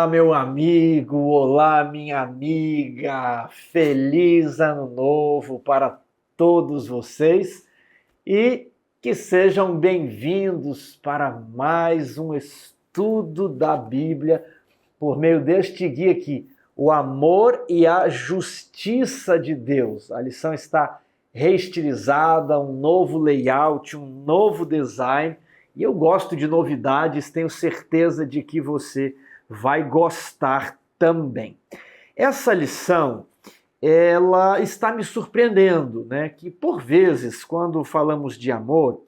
Olá, meu amigo, olá, minha amiga, feliz ano novo para todos vocês e que sejam bem-vindos para mais um estudo da Bíblia por meio deste guia aqui, o amor e a justiça de Deus. A lição está reestilizada, um novo layout, um novo design. E eu gosto de novidades, tenho certeza de que você vai gostar também. Essa lição, ela está me surpreendendo, né? Que por vezes, quando falamos de amor,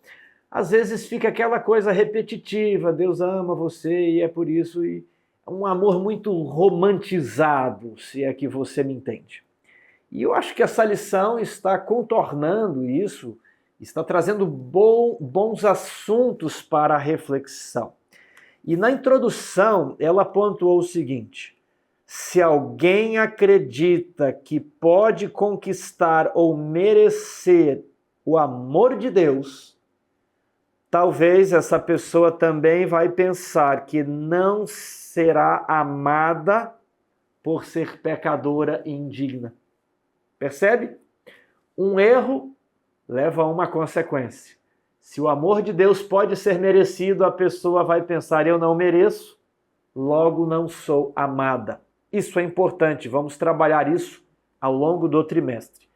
às vezes fica aquela coisa repetitiva, Deus ama você e é por isso, e um amor muito romantizado, se é que você me entende. E eu acho que essa lição está contornando isso, está trazendo bons assuntos para a reflexão. E na introdução, ela pontuou o seguinte: se alguém acredita que pode conquistar ou merecer o amor de Deus, talvez essa pessoa também vai pensar que não será amada por ser pecadora e indigna. Percebe? Um erro leva a uma consequência. Se o amor de Deus pode ser merecido, a pessoa vai pensar, eu não mereço, logo não sou amada. Isso é importante, vamos trabalhar isso ao longo do trimestre.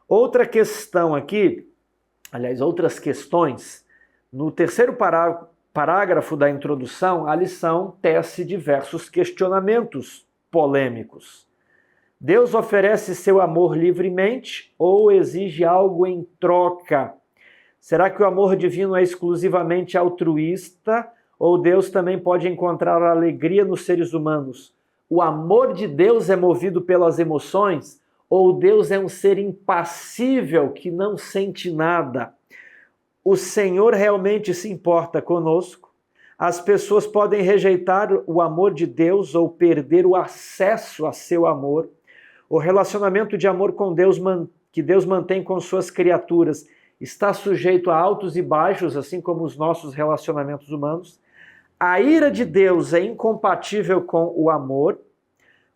Outra questão aqui, aliás, outras questões, no terceiro parágrafo da introdução, a lição tece diversos questionamentos polêmicos. Deus oferece seu amor livremente ou exige algo em troca? Será que o amor divino é exclusivamente altruísta ou Deus também pode encontrar alegria nos seres humanos? O amor de Deus é movido pelas emoções ou Deus é um ser impassível que não sente nada? O Senhor realmente se importa conosco? As pessoas podem rejeitar o amor de Deus ou perder o acesso a seu amor? O relacionamento de amor com Deus que Deus mantém com suas criaturas está sujeito a altos e baixos, assim como os nossos relacionamentos humanos. A ira de Deus é incompatível com o amor.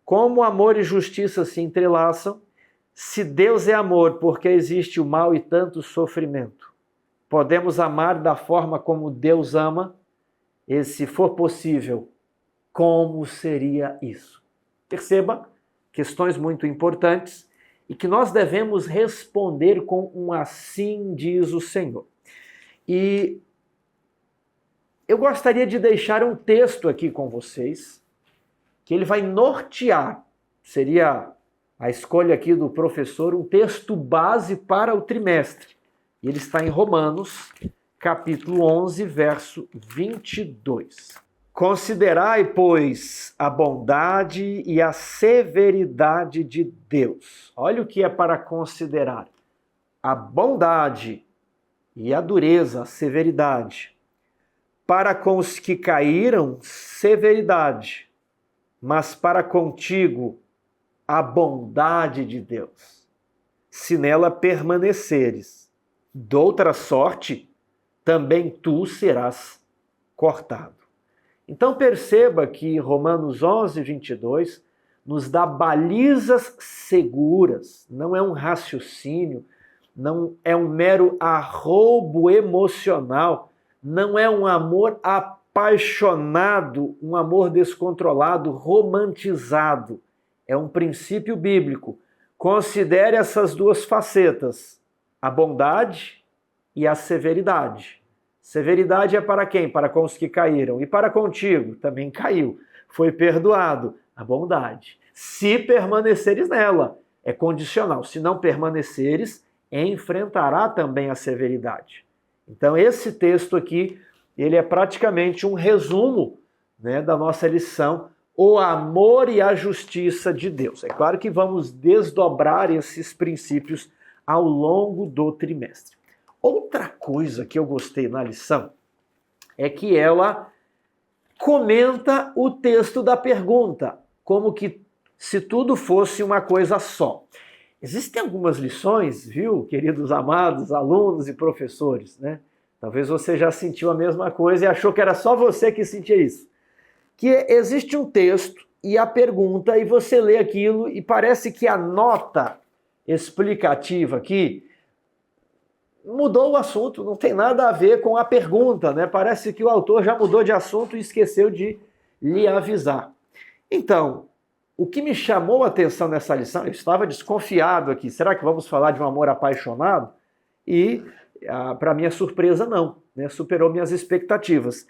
Como amor e justiça se entrelaçam? Se Deus é amor, por que existe o mal e tanto sofrimento? Podemos amar da forma como Deus ama? E se for possível, como seria isso? Perceba, questões muito importantes e que nós devemos responder com um assim diz o Senhor. E eu gostaria de deixar um texto aqui com vocês, que ele vai nortear, seria a escolha aqui do professor, um texto base para o trimestre. E ele está em Romanos, capítulo 11, verso 22. Considerai, pois, a bondade e a severidade de Deus. Olha o que é para considerar. A bondade e a dureza, a severidade. Para com os que caíram, severidade. Mas para contigo, a bondade de Deus. Se nela permaneceres, doutra sorte, também tu serás cortado. Então perceba que Romanos 11, 22 nos dá balizas seguras, não é um raciocínio, não é um mero arroubo emocional, não é um amor apaixonado, um amor descontrolado, romantizado. É um princípio bíblico. Considere essas duas facetas, a bondade e a severidade. Severidade é para quem? Para com os que caíram. E para contigo? Também caiu. Foi perdoado. A bondade. Se permaneceres nela. É condicional. Se não permaneceres, enfrentará também a severidade. Então, esse texto aqui, ele é praticamente um resumo, né, da nossa lição, o amor e a justiça de Deus. É claro que vamos desdobrar esses princípios ao longo do trimestre. Outra coisa que eu gostei na lição é que ela comenta o texto da pergunta, como que se tudo fosse uma coisa só. Existem algumas lições, viu, queridos amados alunos e professores, né? Talvez você já sentiu a mesma coisa e achou que era só você que sentia isso. Que existe um texto e a pergunta, e você lê aquilo e parece que a nota explicativa aqui mudou o assunto, não tem nada a ver com a pergunta, né? Parece que o autor já mudou de assunto e esqueceu de lhe avisar. Então, o que me chamou a atenção nessa lição, eu estava desconfiado aqui, será que vamos falar de um amor apaixonado? E, para minha surpresa, não, né? Superou minhas expectativas.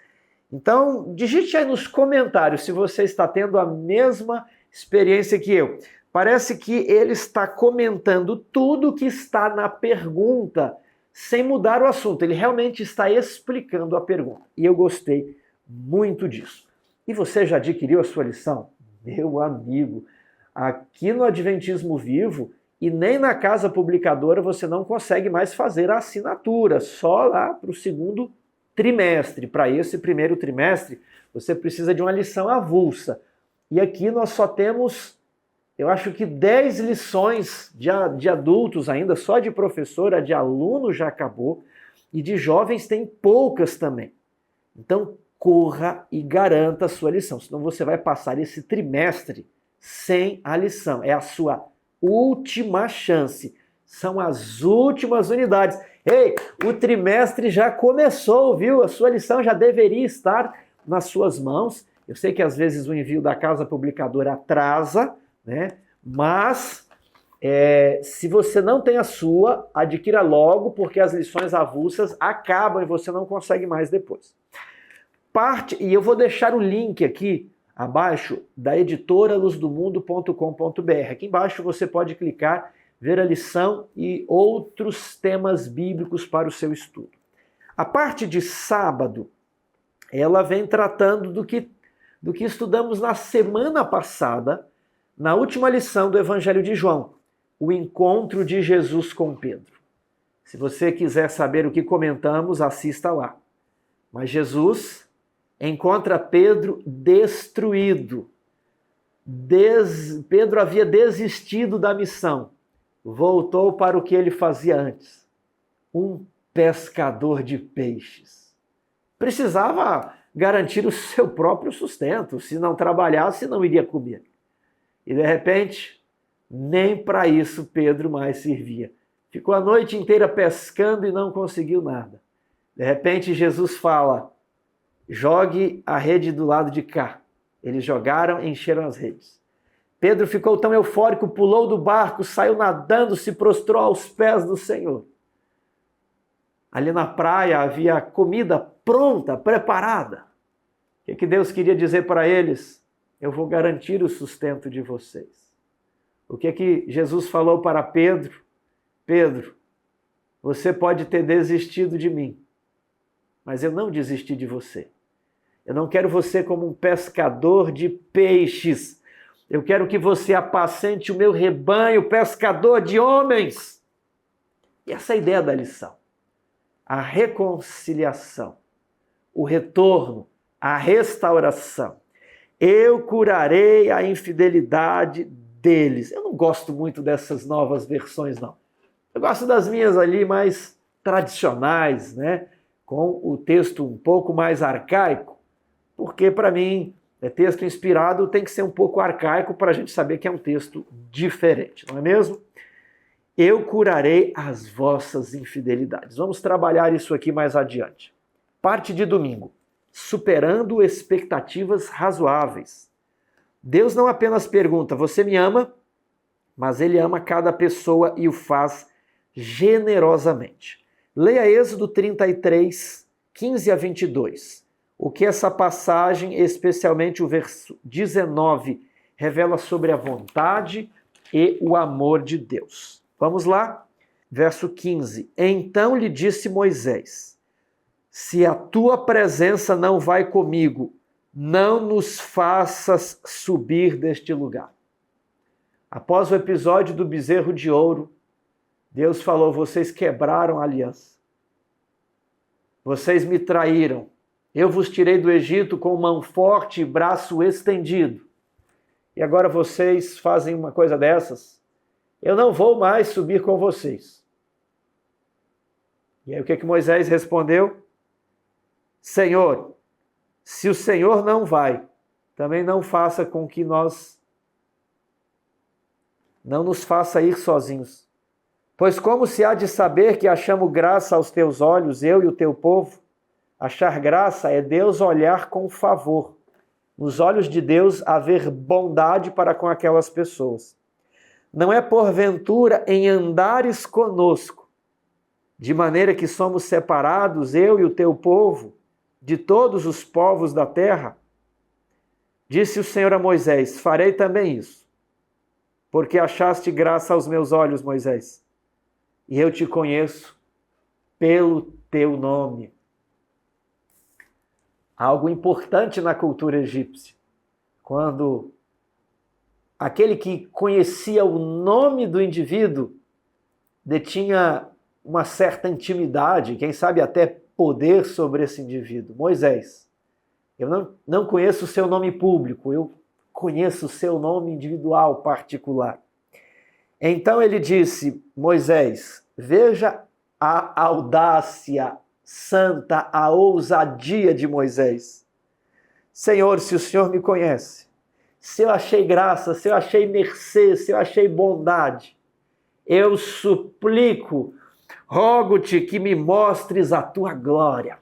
Então, digite aí nos comentários se você está tendo a mesma experiência que eu. Parece que ele está comentando tudo que está na pergunta, sem mudar o assunto. Ele realmente está explicando a pergunta. E eu gostei muito disso. E você já adquiriu a sua lição? Meu amigo, aqui no Adventismo Vivo e nem na Casa Publicadora você não consegue mais fazer a assinatura, só lá para o segundo trimestre. Para esse primeiro trimestre, você precisa de uma lição avulsa. E aqui nós só temos, eu acho que 10 lições de adultos ainda, só de professora, de aluno já acabou, e de jovens tem poucas também. Então, corra e garanta a sua lição, senão você vai passar esse trimestre sem a lição. É a sua última chance. São as últimas unidades. Ei, o trimestre já começou, viu? A sua lição já deveria estar nas suas mãos. Eu sei que às vezes o envio da Casa Publicadora atrasa, né? Mas se você não tem a sua, adquira logo, porque as lições avulsas acabam e você não consegue mais depois. E eu vou deixar o link aqui abaixo da editora luzdomundo.com.br. Aqui embaixo você pode clicar, ver a lição e outros temas bíblicos para o seu estudo. A parte de sábado, ela vem tratando do que estudamos na semana passada, na última lição do Evangelho de João, o encontro de Jesus com Pedro. Se você quiser saber o que comentamos, assista lá. Mas Jesus encontra Pedro destruído. Pedro havia desistido da missão. Voltou para o que ele fazia antes. Um pescador de peixes. Precisava garantir o seu próprio sustento. Se não trabalhasse, não iria comer. E de repente, nem para isso Pedro mais servia. Ficou a noite inteira pescando e não conseguiu nada. De repente, Jesus fala: jogue a rede do lado de cá. Eles jogaram e encheram as redes. Pedro ficou tão eufórico, pulou do barco, saiu nadando, se prostrou aos pés do Senhor. Ali na praia havia comida pronta, preparada. O que Deus queria dizer para eles? Eu vou garantir o sustento de vocês. O que Jesus falou para Pedro? Pedro, você pode ter desistido de mim, mas eu não desisti de você. Eu não quero você como um pescador de peixes. Eu quero que você apacente o meu rebanho, pescador de homens. E essa é a ideia da lição. A reconciliação, o retorno, a restauração. Eu curarei a infidelidade deles. Eu não gosto muito dessas novas versões, não. Eu gosto das minhas ali mais tradicionais, né? Com o texto um pouco mais arcaico, porque para mim, texto inspirado tem que ser um pouco arcaico para a gente saber que é um texto diferente, não é mesmo? Eu curarei as vossas infidelidades. Vamos trabalhar isso aqui mais adiante. Parte de domingo. Superando expectativas razoáveis. Deus não apenas pergunta, você me ama? Mas Ele ama cada pessoa e o faz generosamente. Leia Êxodo 33, 15 a 22. O que essa passagem, especialmente o verso 19, revela sobre a vontade e o amor de Deus. Vamos lá? Verso 15. Então lhe disse Moisés: se a tua presença não vai comigo, não nos faças subir deste lugar. Após o episódio do bezerro de ouro, Deus falou: vocês quebraram a aliança. Vocês me traíram. Eu vos tirei do Egito com mão forte e braço estendido. E agora vocês fazem uma coisa dessas? Eu não vou mais subir com vocês. E aí o que Moisés respondeu? Senhor, se o Senhor não vai, também não faça com que não nos faça ir sozinhos. Pois como se há de saber que achamos graça aos teus olhos, eu e o teu povo? Achar graça é Deus olhar com favor. Nos olhos de Deus haver bondade para com aquelas pessoas. Não é porventura em andares conosco, de maneira que somos separados, eu e o teu povo, de todos os povos da terra? Disse o Senhor a Moisés: farei também isso, porque achaste graça aos meus olhos, Moisés, e eu te conheço pelo teu nome. Algo importante na cultura egípcia, quando aquele que conhecia o nome do indivíduo detinha uma certa intimidade, quem sabe até poder sobre esse indivíduo. Moisés, eu não conheço o seu nome público, eu conheço o seu nome individual, particular. Então ele disse: Moisés, veja a audácia santa, a ousadia de Moisés. Senhor, se o Senhor me conhece, se eu achei graça, se eu achei mercê, se eu achei bondade, eu suplico, rogo-te que me mostres a tua glória.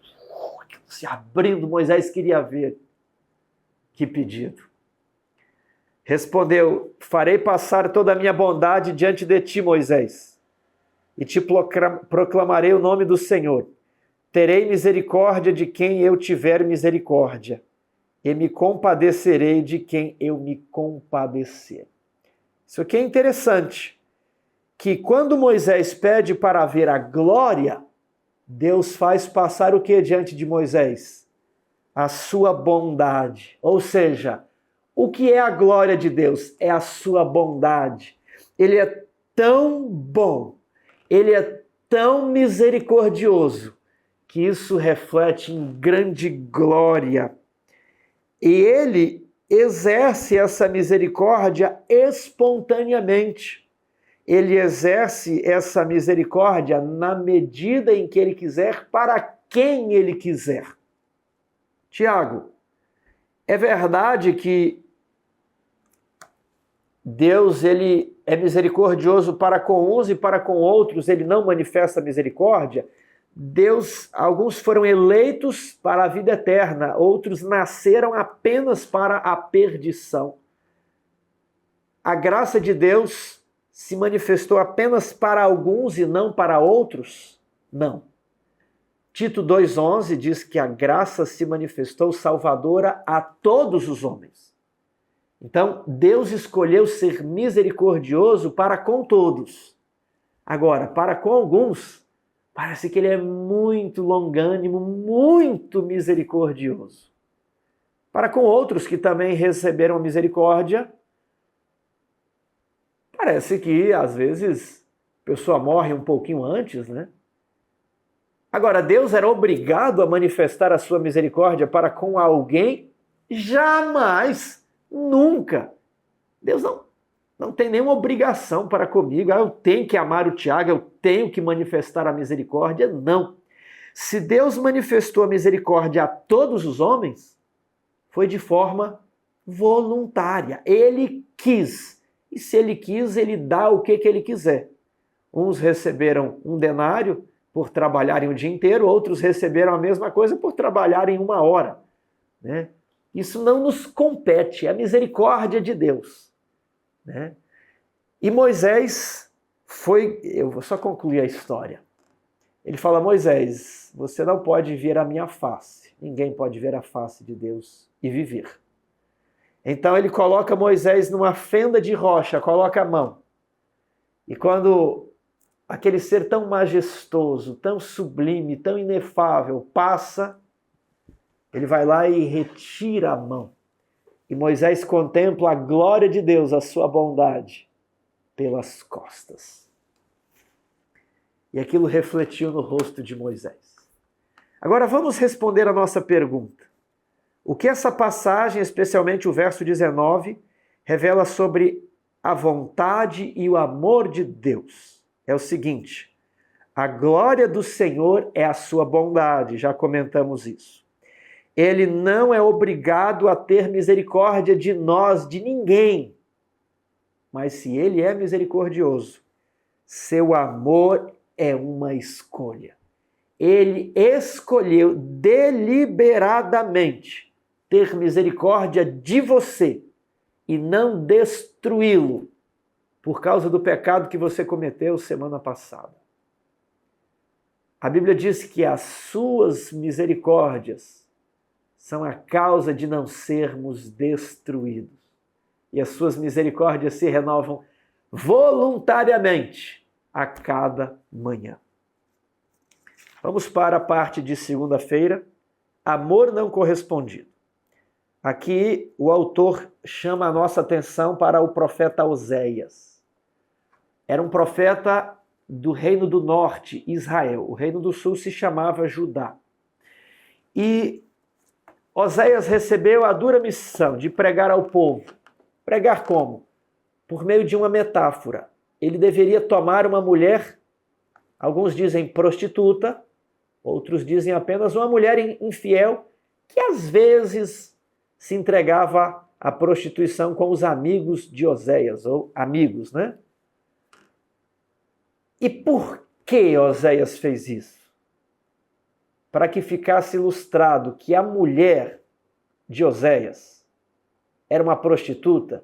Se abrindo, Moisés queria ver. Que pedido. Respondeu: farei passar toda a minha bondade diante de ti, Moisés, e te proclamarei o nome do Senhor. Terei misericórdia de quem eu tiver misericórdia, e me compadecerei de quem eu me compadecer. Isso aqui é interessante, que quando Moisés pede para ver a glória, Deus faz passar o que diante de Moisés? A sua bondade. Ou seja, o que é a glória de Deus? É a sua bondade. Ele é tão bom, ele é tão misericordioso, que isso reflete em grande glória. E ele exerce essa misericórdia espontaneamente. Ele exerce essa misericórdia na medida em que ele quiser, para quem ele quiser. Tiago, é verdade que Deus ele é misericordioso para com uns e para com outros ele não manifesta misericórdia? Deus, alguns foram eleitos para a vida eterna, outros nasceram apenas para a perdição. A graça de Deus se manifestou apenas para alguns e não para outros? Não. Tito 2,11 diz que a graça se manifestou salvadora a todos os homens. Então, Deus escolheu ser misericordioso para com todos. Agora, para com alguns, parece que ele é muito longânimo, muito misericordioso. Para com outros que também receberam misericórdia, parece que, às vezes, a pessoa morre um pouquinho antes, né? Agora, Deus era obrigado a manifestar a sua misericórdia para com alguém? Jamais, nunca. Deus não tem nenhuma obrigação para comigo. Eu tenho que amar o Tiago, eu tenho que manifestar a misericórdia. Não. Se Deus manifestou a misericórdia a todos os homens, foi de forma voluntária. Ele quis. E se ele quis, ele dá o que ele quiser. Uns receberam 1 denário por trabalharem o dia inteiro, outros receberam a mesma coisa por trabalharem 1 hora. Né? Isso não nos compete, é a misericórdia de Deus. Né? E Moisés eu vou só concluir a história. Ele fala: Moisés, você não pode ver a minha face. Ninguém pode ver a face de Deus e viver. Então ele coloca Moisés numa fenda de rocha, coloca a mão. E quando aquele ser tão majestoso, tão sublime, tão inefável, passa, ele vai lá e retira a mão. E Moisés contempla a glória de Deus, a sua bondade, pelas costas. E aquilo refletiu no rosto de Moisés. Agora vamos responder a nossa pergunta. O que essa passagem, especialmente o verso 19, revela sobre a vontade e o amor de Deus? É o seguinte: a glória do Senhor é a sua bondade, já comentamos isso. Ele não é obrigado a ter misericórdia de nós, de ninguém. Mas se ele é misericordioso, seu amor é uma escolha. Ele escolheu deliberadamente ter misericórdia de você e não destruí-lo por causa do pecado que você cometeu semana passada. A Bíblia diz que as suas misericórdias são a causa de não sermos destruídos. E as suas misericórdias se renovam voluntariamente a cada manhã. Vamos para a parte de segunda-feira, amor não correspondido. Aqui o autor chama a nossa atenção para o profeta Oséias. Era um profeta do reino do norte, Israel. O reino do sul se chamava Judá. E Oséias recebeu a dura missão de pregar ao povo. Pregar como? Por meio de uma metáfora. Ele deveria tomar uma mulher, alguns dizem prostituta, outros dizem apenas uma mulher infiel, que às vezes se entregava à prostituição com os amigos de Oséias, ou amigos, né? E por que Oséias fez isso? Para que ficasse ilustrado que a mulher de Oséias era uma prostituta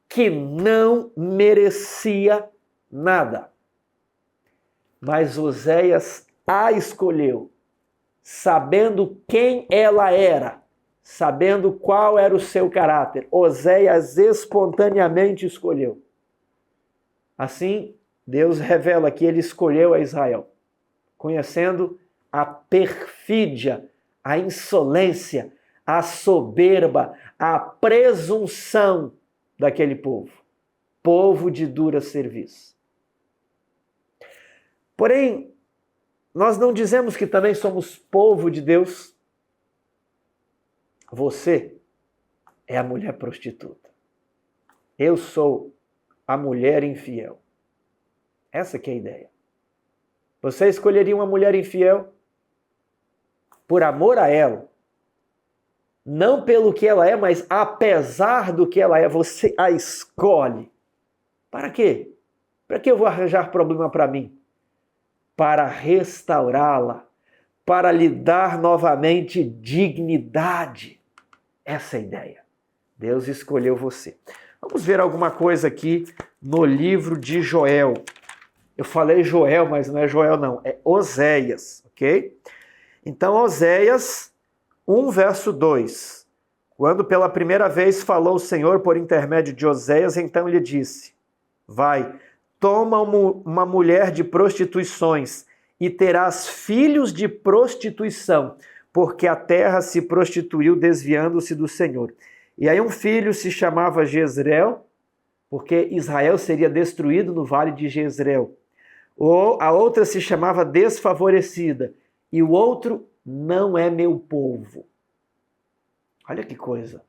que não merecia nada. Mas Oséias a escolheu, sabendo quem ela era, sabendo qual era o seu caráter. Oséias espontaneamente escolheu. Assim, Deus revela que ele escolheu a Israel, conhecendo a perfídia, a insolência, a soberba, a presunção daquele povo. Povo de dura serviço. Porém, nós não dizemos que também somos povo de Deus. Você é a mulher prostituta. Eu sou a mulher infiel. Essa que é a ideia. Você escolheria uma mulher infiel por amor a ela. Não pelo que ela é, mas apesar do que ela é, você a escolhe. Para quê? Para que eu vou arranjar problema para mim? Para restaurá-la, para lhe dar novamente dignidade. Essa é a ideia. Deus escolheu você. Vamos ver alguma coisa aqui no livro de Joel. Eu falei Joel, mas não é Joel não, é Oséias, ok? Então, Oséias 1, verso 2. Quando pela primeira vez falou o Senhor por intermédio de Oséias, então lhe disse: vai, toma uma mulher de prostituições e terás filhos de prostituição, porque a terra se prostituiu desviando-se do Senhor. E aí um filho se chamava Jezreel, porque Israel seria destruído no vale de Jezreel. Ou a outra se chamava Desfavorecida, e o outro não é meu povo. Olha que coisa.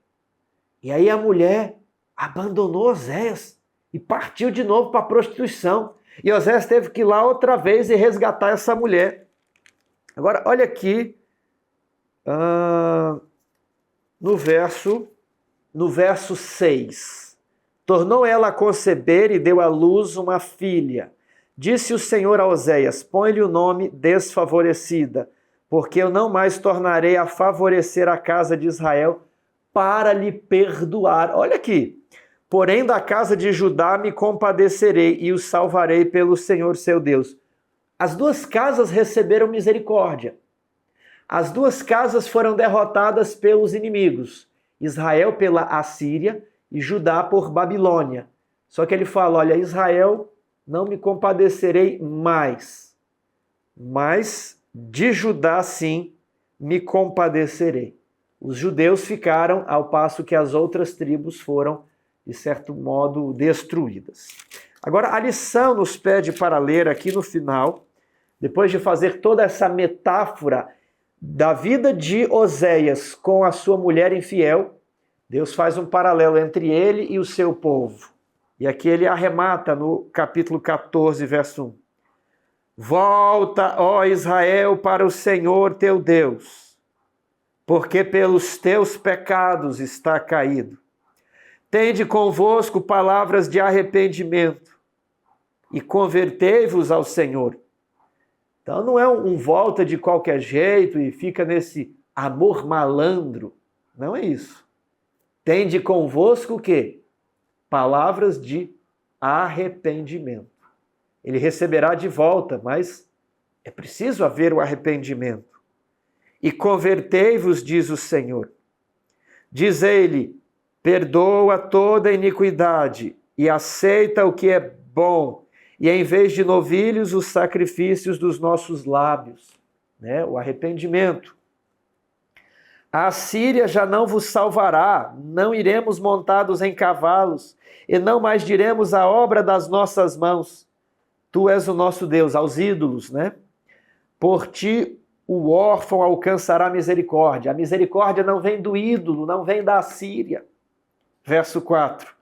E aí a mulher abandonou Oséias e partiu de novo para a prostituição. E Oséias teve que ir lá outra vez e resgatar essa mulher. Agora, olha aqui, no verso 6. Tornou ela a conceber e deu à luz uma filha. Disse o Senhor a Oséias: põe-lhe o nome Desfavorecida, porque eu não mais tornarei a favorecer a casa de Israel para lhe perdoar. Olha aqui. Porém, da casa de Judá me compadecerei e os salvarei pelo Senhor seu Deus. As duas casas receberam misericórdia. As duas casas foram derrotadas pelos inimigos. Israel pela Assíria e Judá por Babilônia. Só que ele fala, olha, Israel não me compadecerei mais, mas de Judá sim me compadecerei. Os judeus ficaram ao passo que as outras tribos foram, de certo modo, destruídas. Agora, a lição nos pede para ler aqui no final, depois de fazer toda essa metáfora da vida de Oséias com a sua mulher infiel, Deus faz um paralelo entre ele e o seu povo. E aqui ele arremata no capítulo 14, verso 1. Volta, ó Israel, para o Senhor teu Deus, porque pelos teus pecados está caído. Tende convosco palavras de arrependimento e convertei-vos ao Senhor. Então não é um volta de qualquer jeito e fica nesse amor malandro. Não é isso. Tende convosco o quê? Palavras de arrependimento. Ele receberá de volta, mas é preciso haver o arrependimento. E convertei-vos, diz o Senhor. Diz ele, perdoa toda iniquidade e aceita o que é bom, e em vez de novilhos, os sacrifícios dos nossos lábios, né? O arrependimento. A Assíria já não vos salvará, não iremos montados em cavalos, e não mais diremos a obra das nossas mãos. Tu és o nosso Deus, aos ídolos, né? Por ti o órfão alcançará misericórdia. A misericórdia não vem do ídolo, não vem da Assíria. Verso 4.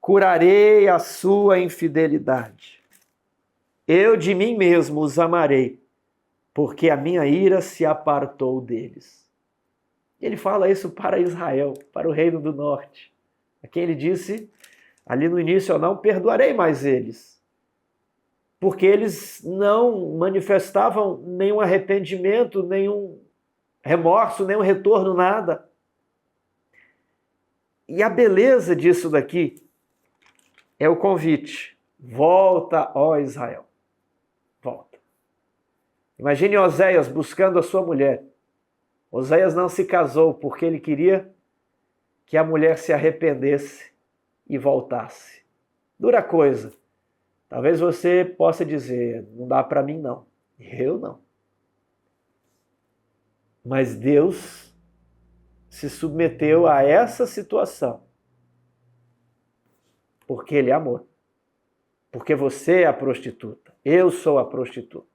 Curarei a sua infidelidade. Eu de mim mesmo os amarei, porque a minha ira se apartou deles. Ele fala isso para Israel, para o reino do norte. A quem ele disse, ali no início, eu não perdoarei mais eles, porque eles não manifestavam nenhum arrependimento, nenhum remorso, nenhum retorno, nada. E a beleza disso daqui é o convite. Volta, ó Israel. Volta. Imagine Oséias buscando a sua mulher. Oséias não se casou porque ele queria que a mulher se arrependesse e voltasse. Dura coisa. Talvez você possa dizer, não dá para mim não. Eu não. Mas Deus se submeteu a essa situação porque Ele é amor. Porque você é a prostituta. Eu sou a prostituta.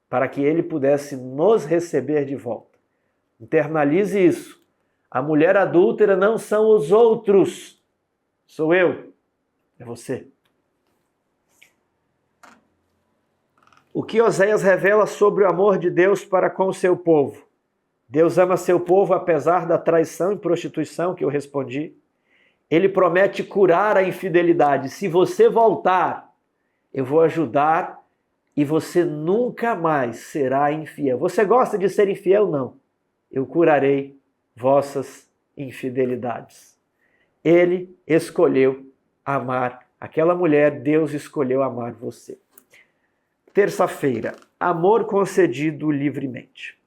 Para que Ele pudesse nos receber de volta. Internalize isso. A mulher adúltera não são os outros. Sou eu. É você. O que Oséias revela sobre o amor de Deus para com o seu povo? Deus ama seu povo apesar da traição e prostituição que eu respondi. Ele promete curar a infidelidade. Se você voltar, eu vou ajudar e você nunca mais será infiel. Você gosta de ser infiel? Não. Eu curarei vossas infidelidades. Ele escolheu amar aquela mulher, Deus escolheu amar você. Terça-feira, amor concedido livremente.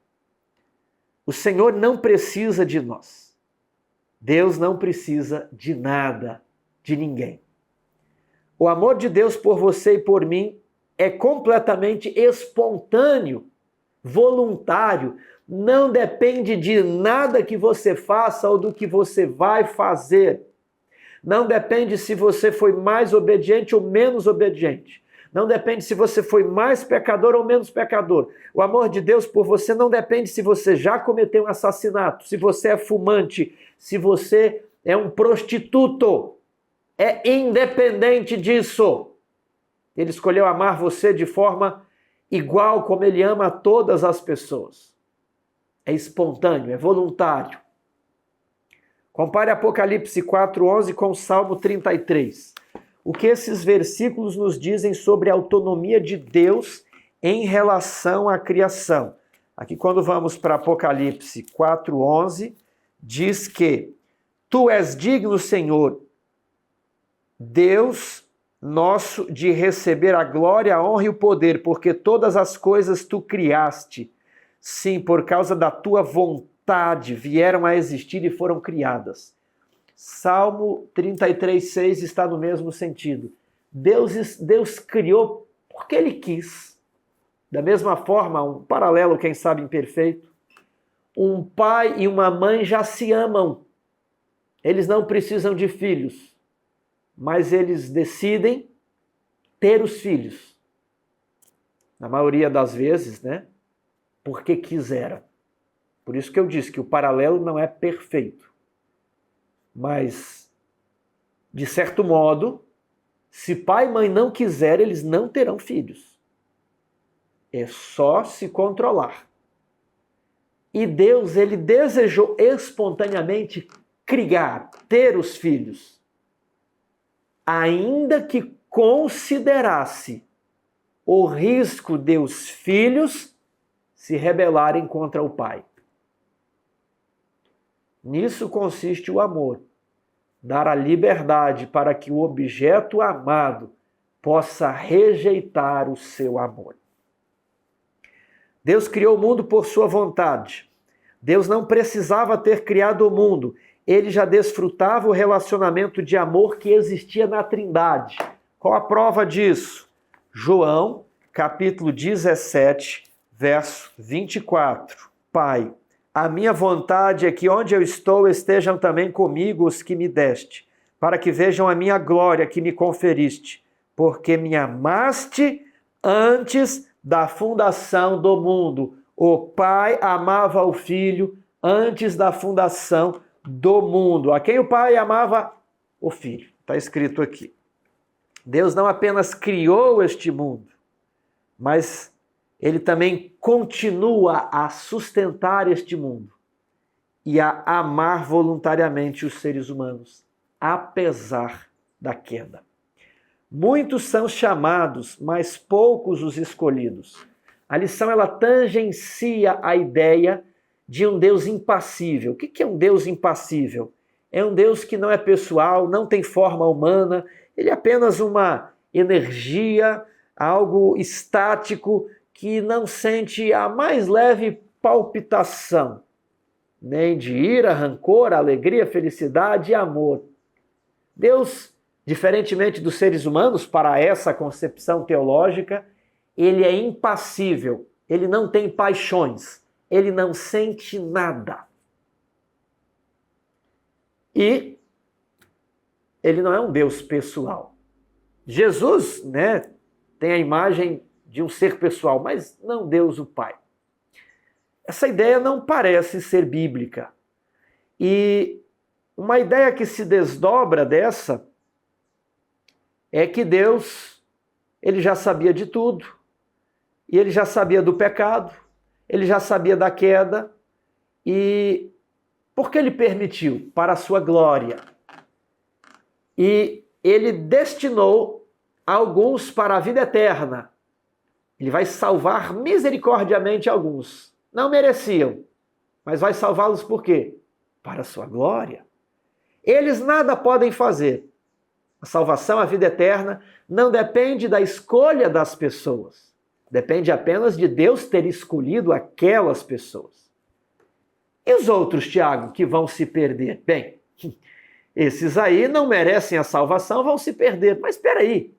O Senhor não precisa de nós. Deus não precisa de nada, de ninguém. O amor de Deus por você e por mim é completamente espontâneo, voluntário, não depende de nada que você faça ou do que você vai fazer. Não depende se você foi mais obediente ou menos obediente. Não depende se você foi mais pecador ou menos pecador. O amor de Deus por você não depende se você já cometeu um assassinato, se você é fumante, se você é um prostituto. É independente disso. Ele escolheu amar você de forma igual como ele ama a todas as pessoas. É espontâneo, é voluntário. Compare Apocalipse 4:11 com Salmo 33. O que esses versículos nos dizem sobre a autonomia de Deus em relação à criação? Aqui, quando vamos para Apocalipse 4:11, diz que Tu és digno, Senhor, Deus nosso, de receber a glória, a honra e o poder, porque todas as coisas Tu criaste. Sim, por causa da Tua vontade vieram a existir e foram criadas. Salmo 33:6 está no mesmo sentido. Deus criou porque Ele quis. Da mesma forma, um paralelo, quem sabe imperfeito, um pai e uma mãe já se amam. Eles não precisam de filhos, mas eles decidem ter os filhos. Na maioria das vezes, né? Porque quiseram. Por isso que eu disse que o paralelo não é perfeito. Mas, de certo modo, se pai e mãe não quiserem, eles não terão filhos. É só se controlar. E Deus, ele desejou espontaneamente criar, ter os filhos, ainda que considerasse o risco de os filhos se rebelarem contra o pai. Nisso consiste o amor, dar a liberdade para que o objeto amado possa rejeitar o seu amor. Deus criou o mundo por sua vontade. Deus não precisava ter criado o mundo. Ele já desfrutava o relacionamento de amor que existia na Trindade. Qual a prova disso? João, capítulo 17, verso 24. Pai, a minha vontade é que onde eu estou estejam também comigo os que me deste, para que vejam a minha glória que me conferiste, porque me amaste antes da fundação do mundo. O Pai amava o Filho antes da fundação do mundo. A quem o Pai amava? O Filho. Está escrito aqui. Deus não apenas criou este mundo, mas Ele também continua a sustentar este mundo e a amar voluntariamente os seres humanos, apesar da queda. Muitos são chamados, mas poucos os escolhidos. A lição, ela tangencia a ideia de um Deus impassível. O que é um Deus impassível? É um Deus que não é pessoal, não tem forma humana, ele é apenas uma energia, algo estático, que não sente a mais leve palpitação, nem de ira, rancor, alegria, felicidade e amor. Deus, diferentemente dos seres humanos, para essa concepção teológica, ele é impassível, ele não tem paixões, ele não sente nada. E ele não é um Deus pessoal. Jesus, né, tem a imagem de um ser pessoal, mas não Deus o Pai. Essa ideia não parece ser bíblica. E uma ideia que se desdobra dessa é que Deus, ele já sabia de tudo, e ele já sabia do pecado, ele já sabia da queda, e por que ele permitiu? Para a sua glória. E ele destinou alguns para a vida eterna. Ele vai salvar misericordiamente alguns. Não mereciam, mas vai salvá-los por quê? Para a sua glória. Eles nada podem fazer. A salvação, a vida eterna, não depende da escolha das pessoas. Depende apenas de Deus ter escolhido aquelas pessoas. E os outros, Tiago, que vão se perder? Bem, esses aí não merecem a salvação, vão se perder. Mas espera aí,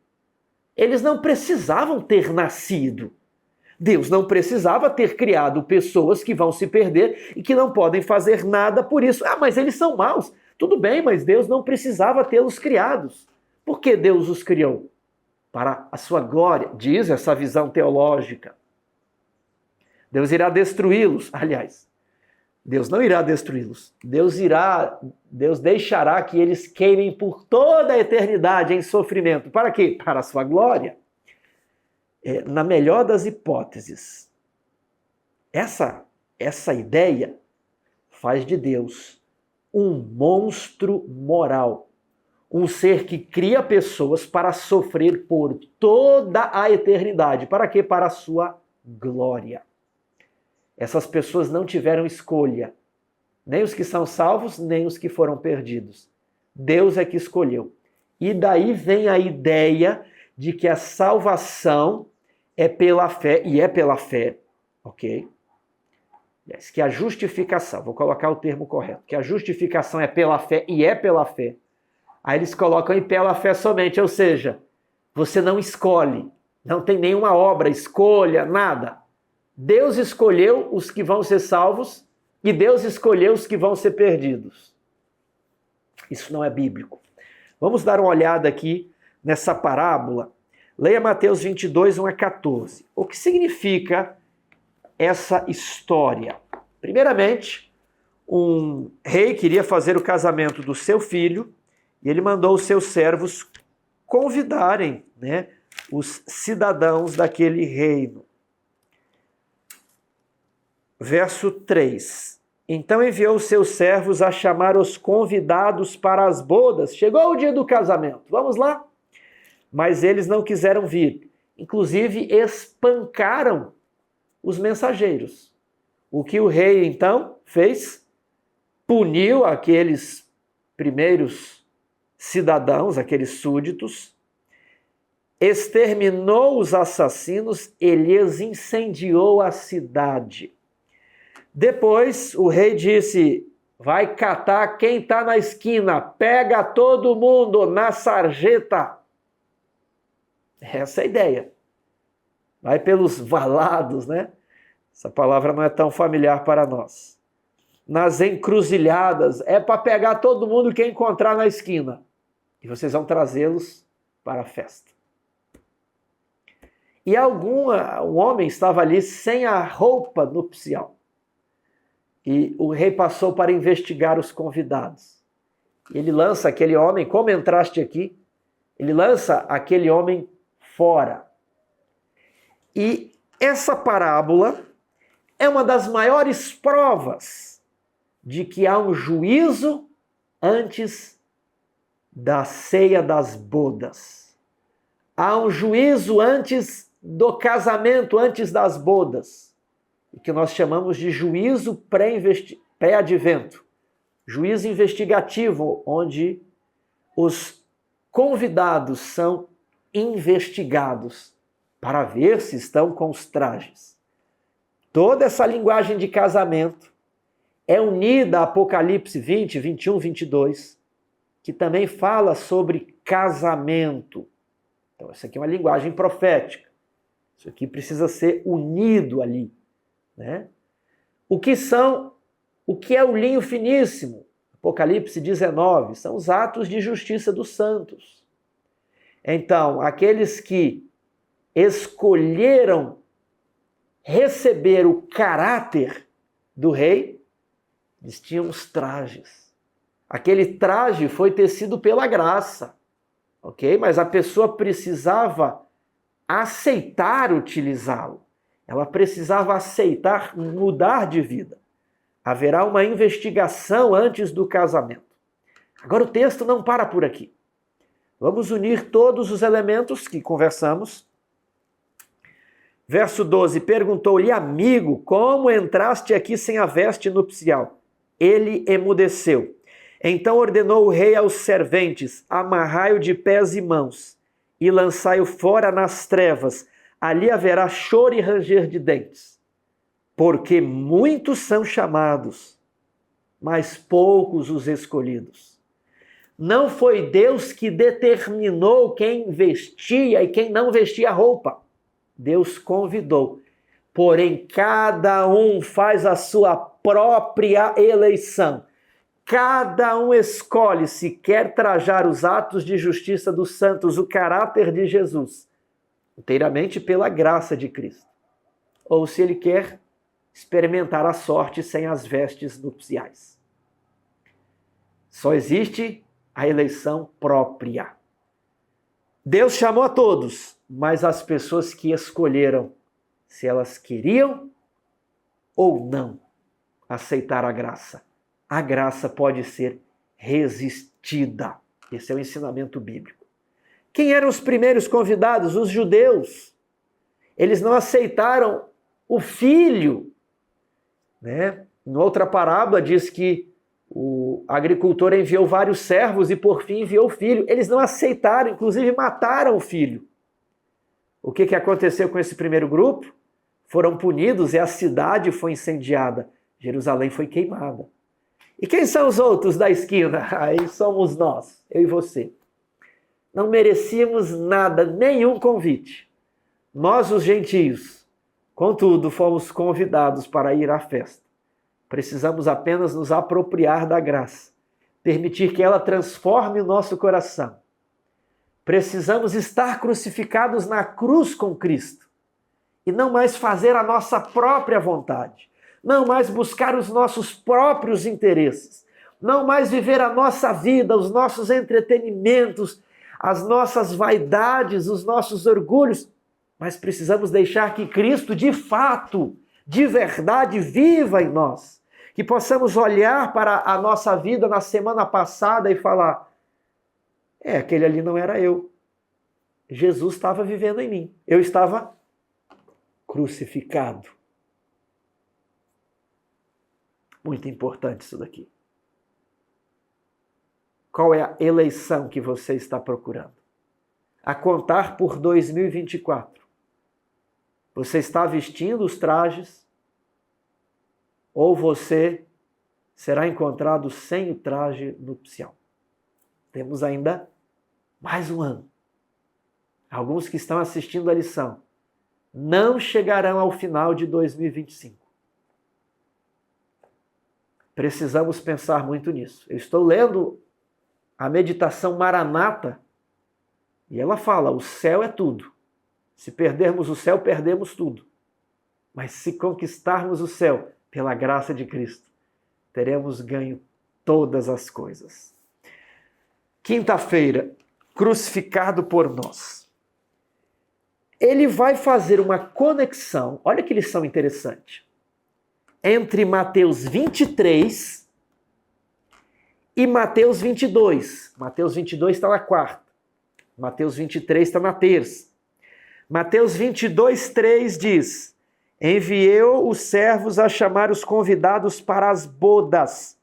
eles não precisavam ter nascido. Deus não precisava ter criado pessoas que vão se perder e que não podem fazer nada por isso. Ah, mas eles são maus. Tudo bem, mas Deus não precisava tê-los criados. Por que Deus os criou? Para a sua glória, diz essa visão teológica. Deus irá destruí-los. Aliás, Deus não irá destruí-los. Deus deixará que eles queimem por toda a eternidade em sofrimento. Para quê? Para a sua glória. Na melhor das hipóteses, essa ideia faz de Deus um monstro moral. Um ser que cria pessoas para sofrer por toda a eternidade. Para quê? Para a sua glória. Essas pessoas não tiveram escolha. Nem os que são salvos, nem os que foram perdidos. Deus é que escolheu. E daí vem a ideia de que a salvação é pela fé, e é pela fé, ok? Que a justificação, vou colocar o termo correto, que a justificação é pela fé e é pela fé. Aí eles colocam em pela fé somente, ou seja, Você não escolhe, não tem nenhuma obra, escolha, nada. Deus escolheu os que vão ser salvos e Deus escolheu os que vão ser perdidos. Isso não é bíblico. Vamos dar uma olhada aqui nessa parábola. Leia Mateus 22, 1 a 14. O que significa essa história? Primeiramente, um rei queria fazer o casamento do seu filho e ele mandou os seus servos convidarem, os cidadãos daquele reino. Verso 3. Então enviou os seus servos a chamar os convidados para as bodas. Chegou o dia do casamento, vamos lá? Mas eles não quiseram vir. Inclusive, espancaram os mensageiros. O que o rei, então, fez? Puniu aqueles primeiros cidadãos, aqueles súditos, exterminou os assassinos e lhes incendiou a cidade. Depois, o rei disse, vai catar quem está na esquina, pega todo mundo na sarjeta. Essa é a ideia. Vai pelos valados, Essa palavra não é tão familiar para nós. Nas encruzilhadas, é para pegar todo mundo que encontrar na esquina. E vocês vão trazê-los para a festa. E um homem estava ali sem a roupa nupcial. E o rei passou para investigar os convidados. E ele lança aquele homem, como entraste aqui, ele lança aquele homem fora. E essa parábola é uma das maiores provas de que há um juízo antes da ceia das bodas. Há um juízo antes do casamento, antes das bodas. O que nós chamamos de juízo pré-advento. Juízo investigativo, onde os convidados são investigados para ver se estão com os trajes. Toda essa linguagem de casamento é unida a Apocalipse 20, 21, 22, que também fala sobre casamento. Então, isso aqui é uma linguagem profética. Isso aqui precisa ser unido ali. O que é o linho finíssimo? Apocalipse 19, são os atos de justiça dos santos. Então, aqueles que escolheram receber o caráter do rei, eles tinham os trajes. Aquele traje foi tecido pela graça, ok? Mas a pessoa precisava aceitar utilizá-lo. Ela precisava aceitar mudar de vida. Haverá uma investigação antes do casamento. Agora o texto não para por aqui. Vamos unir todos os elementos que conversamos. Verso 12, perguntou-lhe, amigo, como entraste aqui sem a veste nupcial? Ele emudeceu. Então ordenou o rei aos serventes, amarrai-o de pés e mãos e lançai-o fora nas trevas. Ali haverá choro e ranger de dentes, porque muitos são chamados, mas poucos os escolhidos. Não foi Deus que determinou quem vestia e quem não vestia roupa. Deus convidou. Porém, cada um faz a sua própria eleição. Cada um escolhe se quer trajar os atos de justiça dos santos, o caráter de Jesus, inteiramente pela graça de Cristo. Ou se ele quer experimentar a sorte sem as vestes nupciais. Só existe a eleição própria. Deus chamou a todos, mas as pessoas que escolheram se elas queriam ou não aceitar a graça. A graça pode ser resistida. Esse é o ensinamento bíblico. Quem eram os primeiros convidados? Os judeus. Eles não aceitaram o filho. Em outra parábola diz que o agricultor enviou vários servos e por fim enviou o filho. Eles não aceitaram, inclusive mataram o filho. O que aconteceu com esse primeiro grupo? Foram punidos e a cidade foi incendiada. Jerusalém foi queimada. E quem são os outros da esquina? Aí somos nós, eu e você. Não merecíamos nada, nenhum convite. Nós, os gentios, contudo, fomos convidados para ir à festa. Precisamos apenas nos apropriar da graça, permitir que ela transforme o nosso coração. Precisamos estar crucificados na cruz com Cristo e não mais fazer a nossa própria vontade, não mais buscar os nossos próprios interesses, não mais viver a nossa vida, os nossos entretenimentos, as nossas vaidades, os nossos orgulhos, mas precisamos deixar que Cristo, de fato, de verdade, viva em nós. Que possamos olhar para a nossa vida na semana passada e falar: aquele ali não era eu. Jesus estava vivendo em mim. Eu estava crucificado. Muito importante isso daqui. Qual é a eleição que você está procurando? A contar por 2024. Você está vestindo os trajes ou você será encontrado sem o traje nupcial? Temos ainda mais um ano. Alguns que estão assistindo a lição não chegarão ao final de 2025. Precisamos pensar muito nisso. Eu estou lendo a meditação Maranata e ela fala: o céu é tudo. Se perdermos o céu, perdemos tudo. Mas se conquistarmos o céu, pela graça de Cristo, teremos ganho todas as coisas. Quinta-feira, crucificado por nós. Ele vai fazer uma conexão, olha que lição interessante, entre Mateus 23 e Mateus 22. Mateus 22 está na quarta, Mateus 23 está na terça. Mateus 22, 3 diz: enviou os servos a chamar os convidados para as bodas,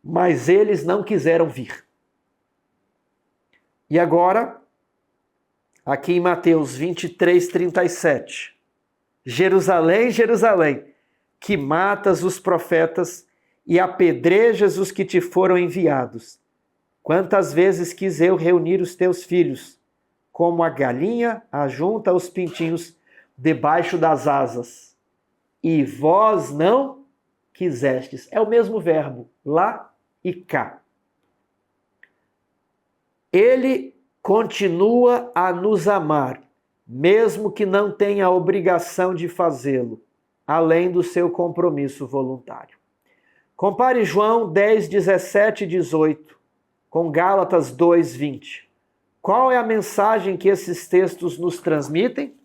mas eles não quiseram vir. E agora, aqui em Mateus 23, 37, Jerusalém, Jerusalém, que matas os profetas e apedrejas os que te foram enviados. Quantas vezes quis eu reunir os teus filhos, como a galinha ajunta os pintinhos debaixo das asas, e vós não quisestes. É o mesmo verbo, lá e cá. Ele continua a nos amar, mesmo que não tenha a obrigação de fazê-lo, além do seu compromisso voluntário. Compare João 10, 17 e 18 com Gálatas 2, 20. Qual é a mensagem que esses textos nos transmitem?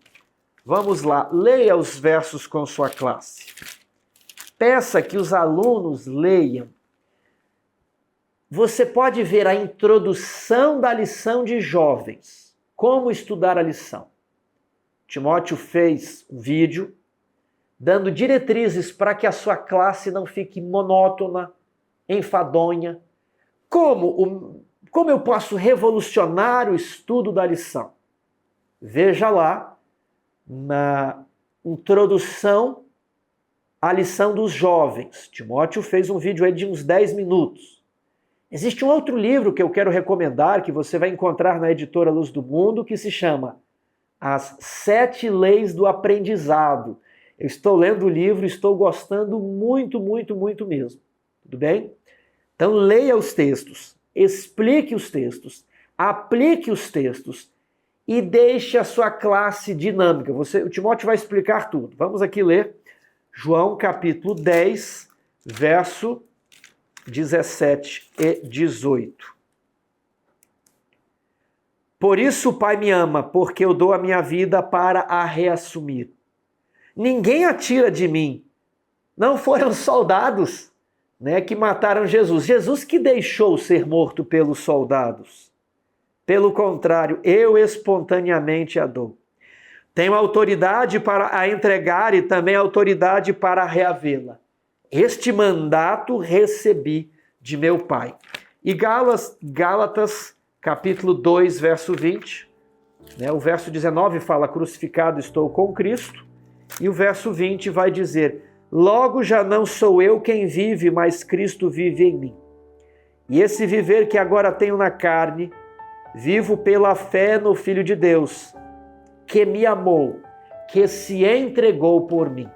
Vamos lá, leia os versos com sua classe. Peça que os alunos leiam. Você pode ver a introdução da lição de jovens. Como estudar a lição. Timóteo fez um vídeo dando diretrizes para que a sua classe não fique monótona, enfadonha. Como eu posso revolucionar o estudo da lição? Veja lá na introdução à lição dos jovens. Timóteo fez um vídeo aí de uns 10 minutos. Existe um outro livro que eu quero recomendar, que você vai encontrar na editora Luz do Mundo, que se chama As 7 Leis do Aprendizado. Eu estou lendo o livro e estou gostando muito, muito, muito mesmo. Tudo bem? Então leia os textos, explique os textos, aplique os textos e deixe a sua classe dinâmica. O Timóteo vai explicar tudo. Vamos aqui ler João capítulo 10, verso 17 e 18. Por isso o Pai me ama, porque eu dou a minha vida para a reassumir. Ninguém a tira de mim. Não foram soldados, que mataram Jesus. Jesus que deixou ser morto pelos soldados. Pelo contrário, eu espontaneamente a dou. Tenho autoridade para a entregar e também autoridade para reavê-la. Este mandato recebi de meu Pai. E Gálatas, capítulo 2, verso 20. O verso 19 fala: crucificado estou com Cristo. E o verso 20 vai dizer: logo já não sou eu quem vive, mas Cristo vive em mim. E esse viver que agora tenho na carne, Vivo pela fé no Filho de Deus, que me amou, que se entregou por mim.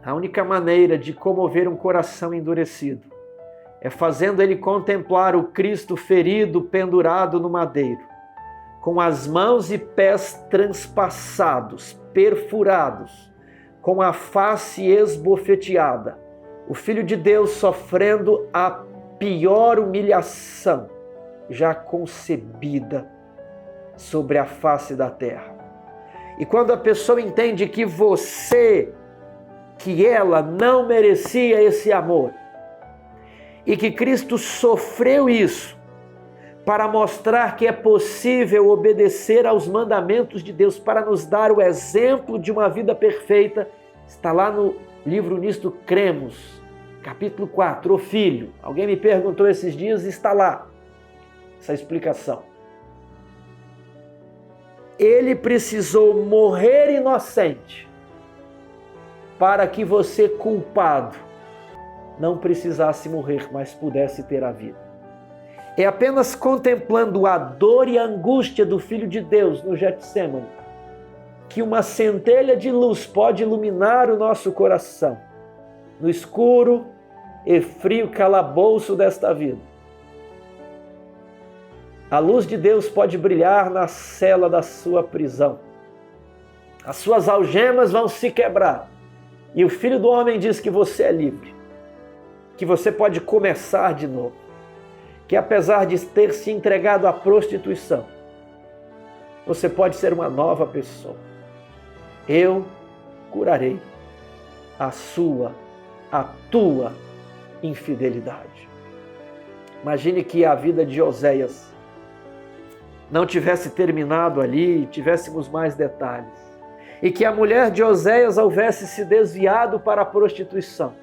A única maneira de comover um coração endurecido é fazendo ele contemplar o Cristo ferido, pendurado no madeiro, com as mãos e pés transpassados, perfurados, com a face esbofeteada, o Filho de Deus sofrendo a pior humilhação já concebida sobre a face da terra. E quando a pessoa entende que ela não merecia esse amor, e que Cristo sofreu isso para mostrar que é possível obedecer aos mandamentos de Deus, para nos dar o exemplo de uma vida perfeita, está lá no livro Nisto Cremos, capítulo 4, o Filho. Alguém me perguntou esses dias, está lá essa explicação. Ele precisou morrer inocente para que você, culpado, não precisasse morrer, mas pudesse ter a vida. É apenas contemplando a dor e a angústia do Filho de Deus no Getsêmani que uma centelha de luz pode iluminar o nosso coração no escuro e frio calabouço desta vida. A luz de Deus pode brilhar na cela da sua prisão. As suas algemas vão se quebrar. E o Filho do Homem diz que você é livre. Que você pode começar de novo. Que apesar de ter se entregado à prostituição, você pode ser uma nova pessoa. Eu curarei a tua infidelidade. Imagine que a vida de Oséias não tivesse terminado ali, tivéssemos mais detalhes. E que a mulher de Oséias houvesse se desviado para a prostituição.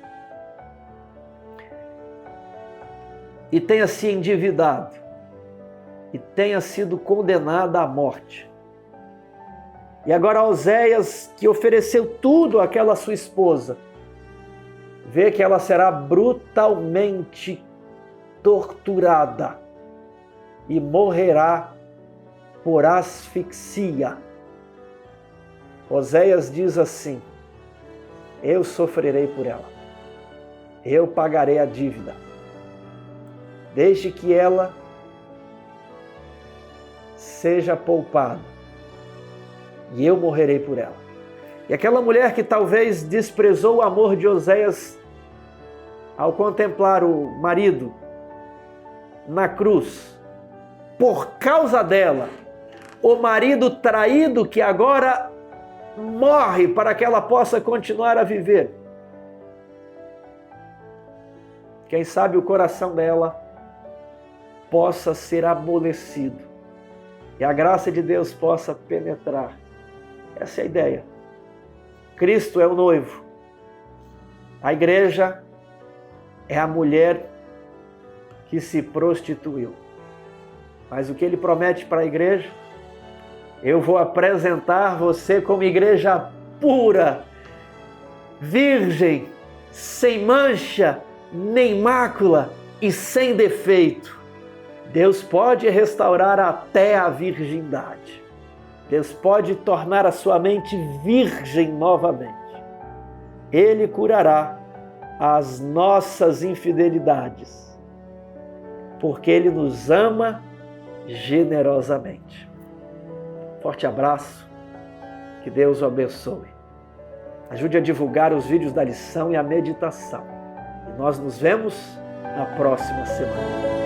E tenha se endividado. E tenha sido condenada à morte. E agora Oséias, que ofereceu tudo àquela sua esposa, vê que ela será brutalmente torturada e morrerá por asfixia. Oséias diz assim: eu sofrerei por ela, eu pagarei a dívida, desde que ela seja poupada, e eu morrerei por ela. E aquela mulher que talvez desprezou o amor de Oséias ao contemplar o marido na cruz, por causa dela, o marido traído que agora morre para que ela possa continuar a viver. Quem sabe o coração dela possa ser amolecido e a graça de Deus possa penetrar. Essa é a ideia. Cristo é o noivo. A igreja é a mulher que se prostituiu. Mas o que ele promete para a igreja? Eu vou apresentar você como igreja pura, virgem, sem mancha, nem mácula e sem defeito. Deus pode restaurar até a virgindade. Deus pode tornar a sua mente virgem novamente. Ele curará as nossas infidelidades, porque Ele nos ama generosamente. Forte abraço, que Deus o abençoe. Ajude a divulgar os vídeos da lição e a meditação. E nós nos vemos na próxima semana.